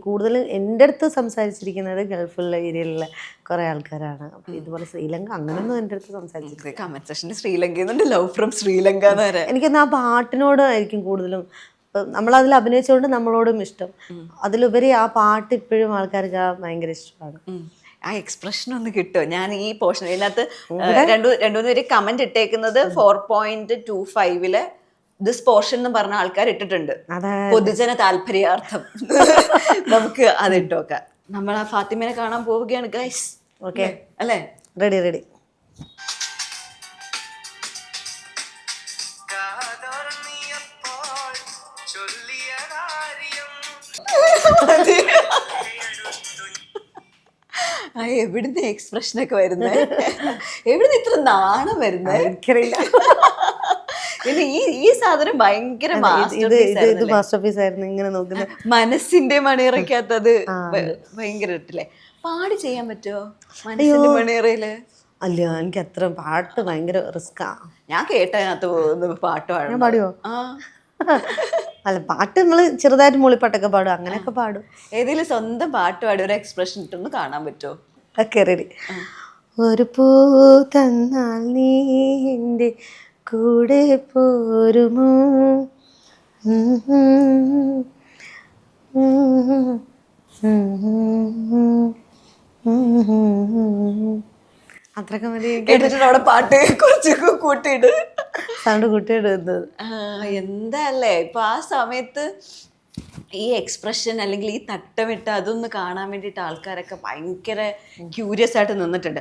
കൂടുതലും എൻ്റെ അടുത്ത് സംസാരിച്ചിരിക്കുന്നത് ഗൾഫിലുള്ള ഏരിയയിലുള്ള കുറേ ആൾക്കാരാണ്. അപ്പം ഇതുപോലെ ശ്രീലങ്ക അങ്ങനെയൊന്നും എൻ്റെ അടുത്ത് സംസാരിച്ചിട്ടില്ല. കമന്റ് സെക്ഷനിൽ ശ്രീലങ്കയിൽ ലവ് ഫ്രം ശ്രീലങ്ക എന്ന് വരെ. എനിക്കെന്നാ ആ പാട്ടിനോട് ആയിരിക്കും കൂടുതലും, നമ്മളതിൽ അഭിനയിച്ചുകൊണ്ട് നമ്മളോടും ഇഷ്ടം. അതിലുപരി ആ പാട്ട് ഇപ്പോഴും ആൾക്കാർക്ക് ഭയങ്കര ഇഷ്ടമാണ്. ആ എക്സ്പ്രഷൻ ഒന്ന് കിട്ടുമോ? ഞാൻ ഈ പോർഷൻ ഇതിനകത്ത് രണ്ടു പേര് കമന്റ് ഇട്ടേക്കുന്നത് 4.25 ദിസ് പോർഷൻ എന്ന് പറഞ്ഞ ആൾക്കാർ ഇട്ടിട്ടുണ്ട്, പൊതുജന താല്പര്യാർത്ഥം. നമുക്ക് അത് ഇട്ടോക്കാം. നമ്മൾ ആ ഫാത്തിമേനെ കാണാൻ പോവുകയാണ് ഗൈസ്. ഓക്കെ അല്ലേ? Ready ready. എവിടുന്ന് എക്സ്പ്രഷൻ ഒക്കെ വരുന്നത്? എവിടുന്ന് ഇത്ര നാണം വരുന്നത്? എനിക്കറിയില്ല. പിന്നെ ഈ സാധനം ഭയങ്കര മാസ്റ്റർ പീസ് ആയിരുന്നു. ഇങ്ങനെ നോക്കുന്നത് മനസ്സിന്റെ മണിയറയ്ക്കകത്തത് ഭയങ്കര ഇട്ടില്ലേ? പാടി ചെയ്യാൻ പറ്റുമോ മനസ്സിന്റെ മണിയറയില്? അല്ല, എനിക്ക് അത്ര പാട്ട് ഭയങ്കര റിസ്ക്കാ. ഞാൻ കേട്ടതിനകത്ത് പാട്ട് പാടാൻ പാടുവോ? അല്ല, പാട്ട് നമ്മള് ചെറുതായിട്ട് മൂളിപ്പാട്ടൊക്കെ പാടും, അങ്ങനെയൊക്കെ പാടും. ഏതെങ്കിലും സ്വന്തം പാട്ട് പാടി ഒരു എക്സ്പ്രഷൻ ഇട്ടൊന്ന് കാണാൻ പറ്റുമോ? Okay ready. ഒരു പൂ തന്നാൽ നീ എൻ്റെ കൂടെ പോരുമോ, അത്രയൊക്കെ മതി. കേട്ടിട്ട് അവിടെ പാട്ട് കുറച്ചൊക്കെ കൂട്ടിയിട്ട് സൗണ്ട് കൂട്ടിയിടുന്നത്. എന്താ അല്ലേ ഇപ്പൊ ആ സമയത്ത് ഈ എക്സ്പ്രഷൻ അല്ലെങ്കിൽ ഈ തട്ടമിട്ട് അതൊന്ന് കാണാൻ വേണ്ടിയിട്ട് ആൾക്കാരൊക്കെ ഭയങ്കര ക്യൂരിയസ് ആയിട്ട് നിന്നിട്ടുണ്ട്.